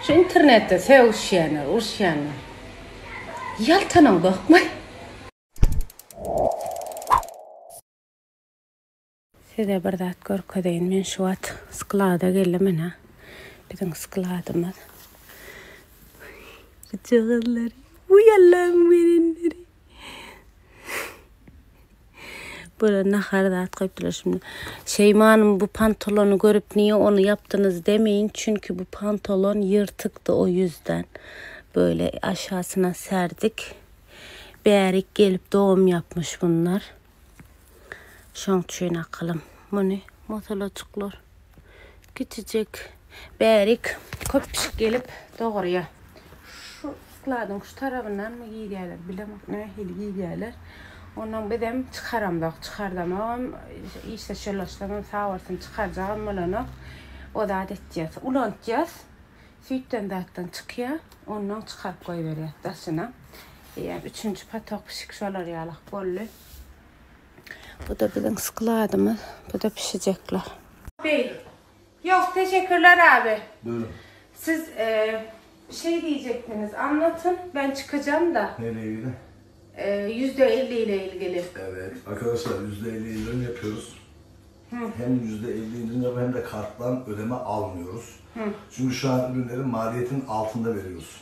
Şu internette sevişenler, urşenler. Yaltanan bakmay. Size bir dat görkedeyin. Men şu at sklada geldim ha. Bizim skladımız. Çığırlar. Uyallam verenleri. Böyle naharda at koydular şimdi. Şeyma'nın bu pantolonu görüp niye onu yaptınız demeyin. Çünkü bu pantolon yırtıktı o yüzden. Böyle aşağısına serdik. Berik gelip doğum yapmış bunlar. Şonkçuyun akalım. Bu ne? Motorlacıklar. Küçücük. Berik köpüşük gelip doğruya. Şu skladın şu tarafından mı giyiyorlar? Bilemem ne giyiyorlar. Ondan bedem çıkaram bak çıkardamam. İşte şöyle işlemem sağ olsun çıkaracağım onu. O da adeteceğiz. Ulantacağız. Sütten dağıttan çıkıyor. Ondan çıkarıp koyuveriyor taşına. Yani üçüncü patok pişik şolar yalak bollu. Bu da bizim skladımız. Bu da pişecekler. Bey. Yok teşekkürler abi. Buyurun. Siz şey diyecektiniz anlatın. Ben çıkacağım da. Neyle ilgili? %50 ile ilgili. Evet. Arkadaşlar %50 indirim yapıyoruz. Hem %50 indirim yapıyoruz hem de karttan ödeme almıyoruz. Çünkü şu an ürünlerin maliyetin altında veriyoruz.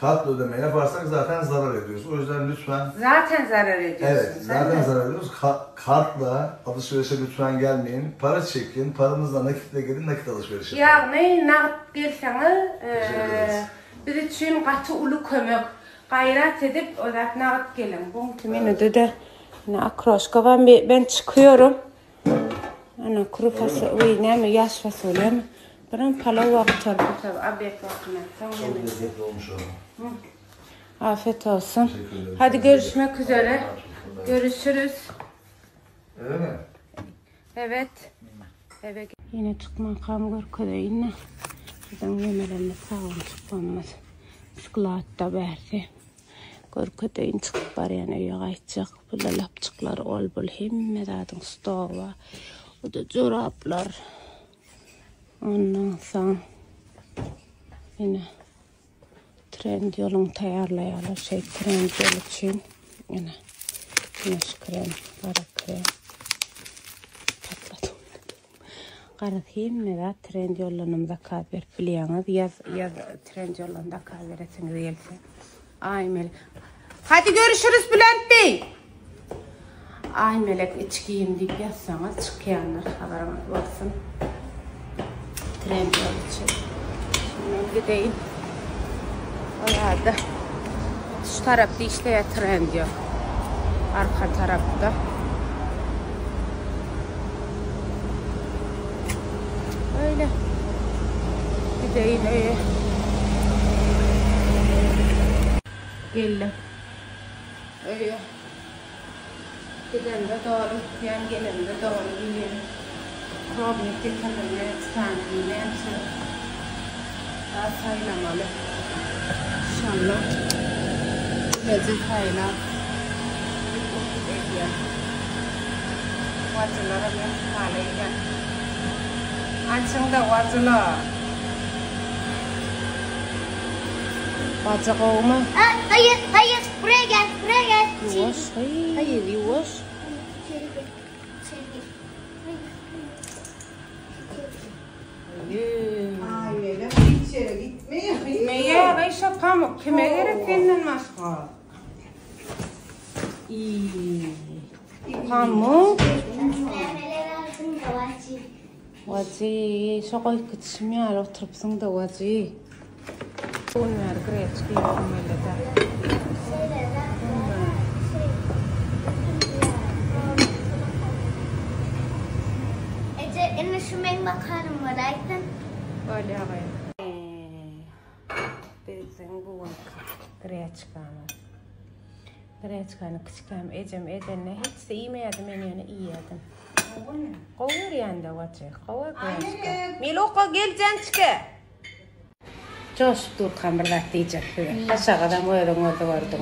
Kartla ödeme yaparsak zaten zarar ediyoruz. O yüzden lütfen... Zaten zarar ediyorsun. Evet, zaten zarar ediyoruz. Kartla alışverişe lütfen gelmeyin. Para çekin, paranızla nakitle gelin, nakit alışverişe. Ya ne nakit gelseniz, bir için katı ulu kömök. Gayret edip odak nakit gelin. Bu menüde de akroşka var. Ben çıkıyorum. Ana kuru fasulye, ne mi yaş fasulye mi? Ben palav vaktar bu tabi. Abiyet vaktine. Çok lezzetli olmuş o. Afiyet olsun. Hadi görüşmek üzere. Görüşürüz. Öyle mi? Evet. Evet. Yine çıkma kamgör kodayına. Buradan yemelerine sağlam çıkmamız. Sklatta berdi. Görködeyin çıkıp var yani öyle aytacak. Böyle lapçıklar ol bul. Hemme dadın stova. O da çoraplar. Ondan sonra yine trend yolunu tayarlayalım. Trend yolu için yine güneş krem, kara krem patladım. Kara hemme de trend yolunumda kaber biliyorsunuz. Yaz trend yolunda kaber etseniz gelse. Ay melek. Hadi görüşürüz Bülent Bey. Ay melek iç giyim deyip yazsanız çıkayanlar haberiniz olsun. Trend yol için. Şimdi gideyim. O yerde. Şu tarafta işte ya trend yol. Arka tarafta. Öyle. Gideyim öyle. Geldim. Öyle. Giden de doğru, yani gelen de doğru gidiyor. Robnik dikkatle standine daha saylamalı. İnşallah. Lezzetli hayla. Vacılara ben halayla. Açın da vacılar. Vacı kovma. Hayır. Buraya gel. Yavaş. Hayır yavaş. Ay Melek içeri gitmeye. Meye beşe pamuk. Kime gerek kendin maşka? Pamuk. Vacı. Şokoy kıçım ya. Oturupsun da vacı. Bunlar greçki yapmalı da. Ece, şu ben bakarım olaydın. Öyle abi. Bizim bu vakit greçkanı. Greçkanı kıçkam edenle hiç de yemeyedim yani iyi yedim. Kovar yani de vacı. Kovar greçka. Miloka gel cançke. Coşup dur kamerada diyecek. Aşağıdan orada vardı.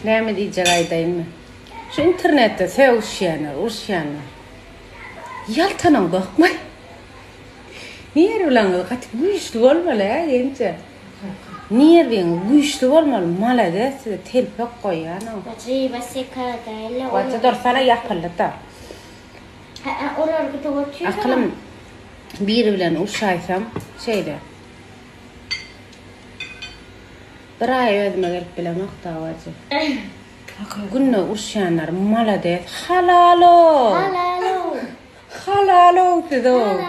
Ne mi diyecek aydayım mı? Şu internette sevişenler, urşenler. Yaltanan bakmay. Niye niye bilen kaç güçlü olmalı ya yence. Niye ben güçlü olmalı malade size telpek koyan o. Bacı basika dayla. Bacı dorsana yapıldı da. Olar gıda otuyor. Aklım biri bilen uşaysam şeyde. Bir ay ödeme gelip bilemek da bacı. Günne uşayanlar malade halalo. Halalo dedi o.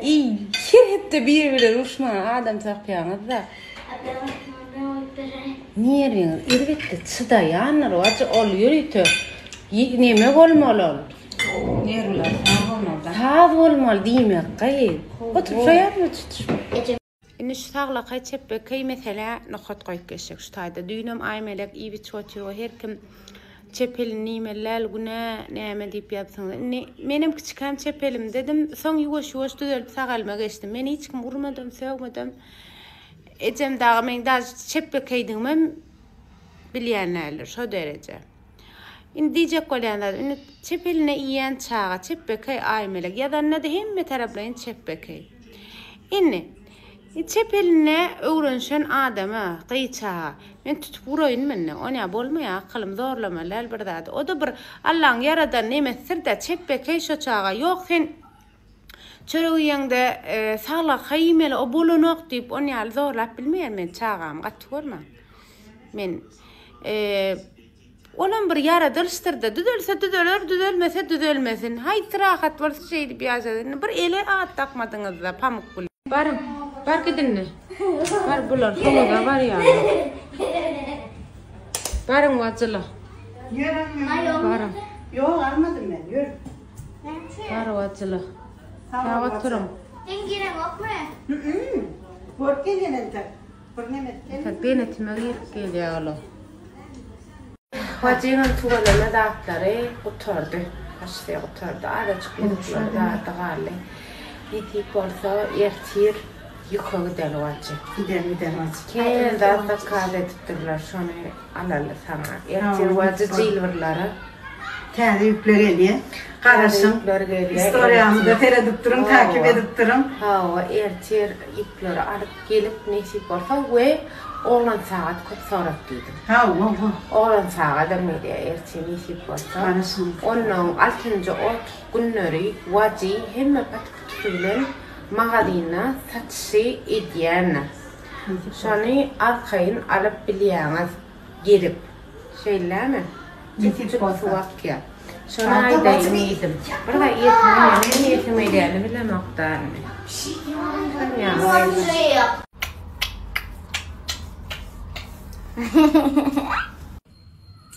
İyi, hep bir bilen uşma adam sakyanız da. Niye ring? Elbette çıdayanlar vacı oluyor ite. Neme olmalı? Ne rular? Sağ olmalı demek kayıp. Oturup şayar mı tutuşma? Indi şu sağlaqay çepbekay mesela nohut koyup geçecek şu tayda. Düğünüm aymelek iyi bir çoğutuyor. Her kim çepelin nimeler güne neyme deyip yapsın. Benim küçükken çepelim dedim. Son yuvaş düzelip sağalma geçtim. Beni hiç kim vurmadım, sevmedim. Ecem dağı men daha çepbekaydım ben bilyenlerler şu derece. Indi diyecek olayanlar, indi çepeline iyen çağa çepbekay aymelek ya da ne de hemme taraflayın çepbekay. Indi çepeline öğrenşen adama kıyçağa men tutup vurayın menne ona bolmaya akılım zorlamalar bir dağda. O da bir Allah'ın yaradan nimettir de çepbekay şu çağa yok sen çörüyende sağla kaymeli o bolunok deyip onu zorlap bilmeyen men çağam kat görme. Men onun bir yaradılıştırdı. Düdülse düdülür, düdülmese düdülmesin. Hay sırahat varsa şeydi bir yazadın. Bir ele ağıt takmadınız da pamuk bul. Barım, var gidin ne? Var bular, sonuda var ya. Barım vacıla. Yürüm. Barım. Yok almadım ben. Yürü. Var vacıla. Tamam, Ya vacıla. oturum. Sen girem okma. Bort gelin de. Bort Benetime geliyor oğlum. Vacının tuvalene dağıtları oturdu. Kaçtaya oturdu. Arada çıkmadıkları dağıtı gali. Yitip olsa ertir yukarı deli vacı. Gider vacı. Kendi dağıtı kahve tutturlar şunu alalı sana. Ertir vacı cilvirleri. Kendi yükler geliyor. Karışım. Storyamı da teredip durun, takip edip durun. Hava ertir ipleri alıp gelip nesip olsa ve oğlan saat köp sorak dedim. Oğlan saat demedi ertir nesip olsa. Karışım. Onun altıncı ot günleri vacı hemme patkutuyla mağadina satışı ediyen. Şunu arkayın alıp biliyeniz gelip. Şeyler mi? Nesip olsa. Şuna ayda yemeğidim. Burada yetim yemeğini bilemekten.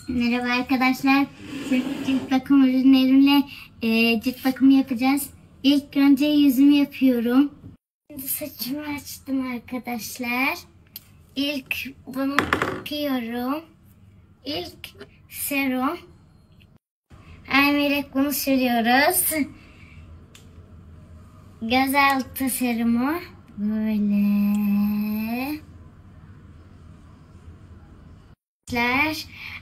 Merhaba arkadaşlar. Cilt bakım ürünleriyle cilt bakımı yapacağız. İlk önce yüzümü yapıyorum. Şimdi saçımı açtım arkadaşlar. İlk bunu yıkıyorum. İlk serum. Aymelek bunu sürüyoruz. Gözaltı serumu. Böyle.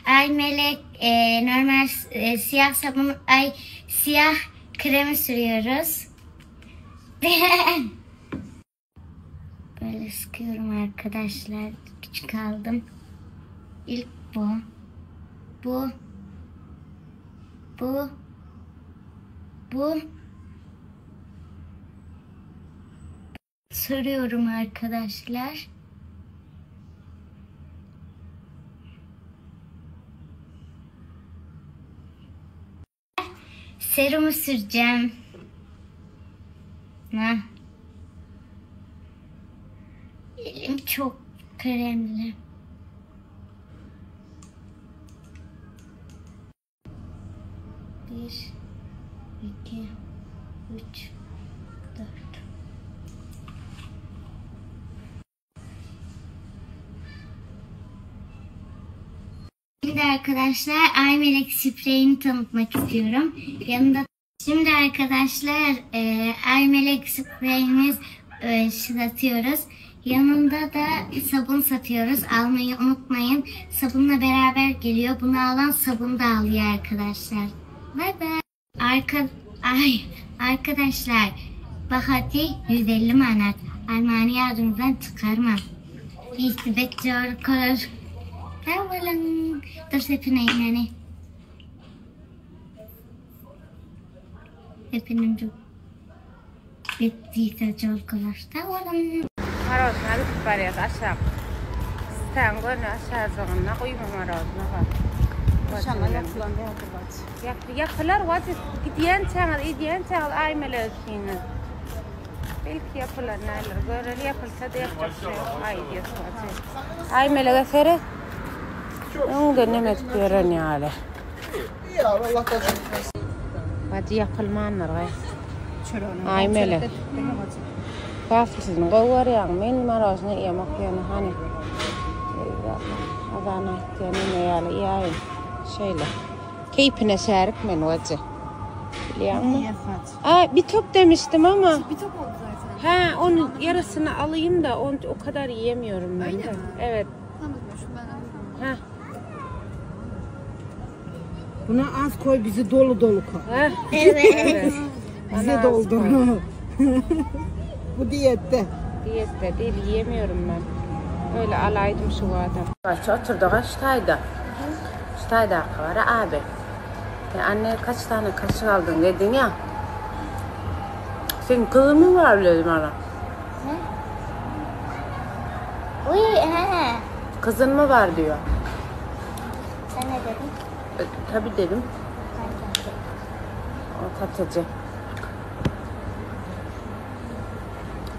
Aymelek normal siyah sabun, siyah kremi sürüyoruz. Böyle sıkıyorum arkadaşlar. Küçük aldım. İlk bu. Bu. Sürüyorum arkadaşlar. Serumu süreceğim. Elim çok kremli. Bir, iki, üç, dört. Şimdi arkadaşlar Aymelek spreyini tanıtmak istiyorum. Yanında şimdi arkadaşlar Aymelek spreyimiz satıyoruz. Yanında da sabun satıyoruz. Almayı unutmayın. Sabunla beraber geliyor. Bunu alan sabun da alıyor arkadaşlar. Bay bay. Arkadaşlar Bahati 150 manat. Almanya ağzınızdan çıkarma. İstibet zor kalır. Tavalın. Dur sepine ineni. Hepinin çok bittiyse zor kalır. Tavalın. Marozna bitip barıyat aşağı. Sen görünü aşağı zorunla koyma marozna var. İnşallah yapılan ne yapılacak? Yapılar vazı gidiyen çağıl aymeler kiyiniz. Belki yapılar neler görür yapılsa da yapacak şey yok. Ay diyesi vazı. Aymeler eseri. Onu da nemet gören yani. Ya Allah korusun. Vazı yapılmanlar gay. Aymeler. Kafasını kovar yani. Men marozna yemek yani hani. Adana yani ne yani iyi şöyle. Keyfine şerik men vazı. Biliyor musun? Bir top demiştim ama. Bir top oldu zaten. Ha, onun yarısını alayım da onu o kadar yiyemiyorum ben. Öyle de. mi? Evet. Anladım ben anladım. Ha. Buna az koy, bizi dolu dolu koy. Ha. Evet. Bize Bana az doldur. koy. Bu diyette. Diyette değil yiyemiyorum ben. Öyle alaydım şu adam. Oturduk Ştay'da. Ştay'da var abi. Anne kaç tane kaşık aldın dedin ya. Senin kızın mı var dedim bana. Uy he. Kızın mı var diyor. Sen ne dedin? Tabii dedim. O tatıcı.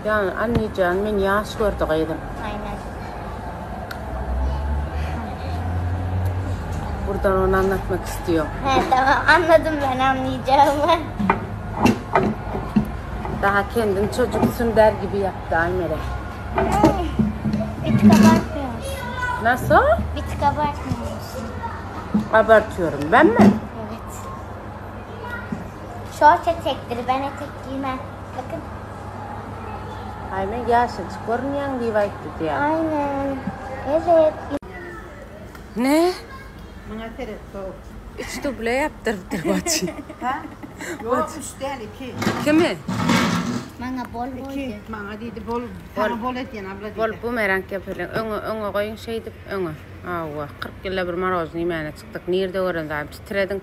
Yani anneciğim ben yaş gördük yedim. Aynen. Buradan onu anlatmak istiyorum. He tamam anladım ben anlayacağımı. Daha kendin çocuksun der gibi yaptı Aymere. Bir tık abartmıyor musun? Nasıl? Bir tık abartmıyor musun? Abartıyorum ben mi? Evet. Şort etektir ben etek giymem. Bakın. Aymen yaşıcık görünüyen diye vakti diye. Aynen. Evet. Ne? Bana teret soğuk. 3 duble yaptırdı bacı. Ha? Yok, 3 değil, 2. Kimi? Bana bol bol. 2. Bana dedi bol, sana bol et abla dedi. Bol bumerang yapıyorlar. Öne koyun şeydi öne. Aa, 40 yılda bir marozunu yemeğine çıktık. Nerede öğrendim? Titredin.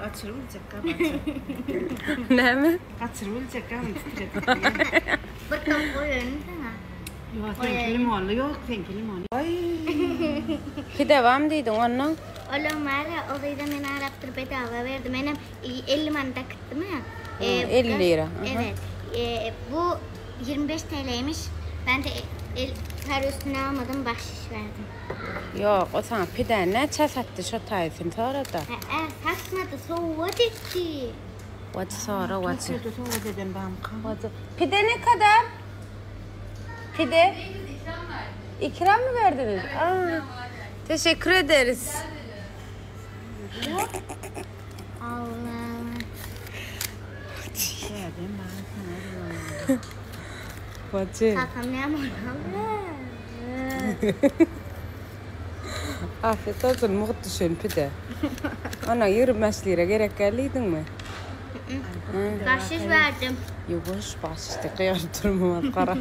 Kaçırılacak abi. Ne mi? Kaçırılacak abi. Bakın koyun da. Yok, seninki limonlu yok, seninki limonlu. Ki devam deydin onun. Oğlum var ya, orayı da beni Arap'tır bedava verdi. Benim 50 manat akıttım ya. 50 lira. Aha. Evet. Bu 25 TL'ymiş. Ben de para üstüne almadım, bahşiş verdim. Yok o sana pide ne çasattı şu tayfın sonra da. Satmadı, soğudu ki. Vacı sonra vacı. Kötü sonra dedim ben. Vacı. Pide ne kadar? Pide? İkram mı verdiniz? Aa, teşekkür ederiz. Allah'ım. Dedim ben sana. Vacı. Kalkamıyorum. Afiyet olsun muhteşem pide. Ana 25 lira gerek geldiydin mi? Bahşiş verdim. Yok boş bahşişte kıyar durmam kara.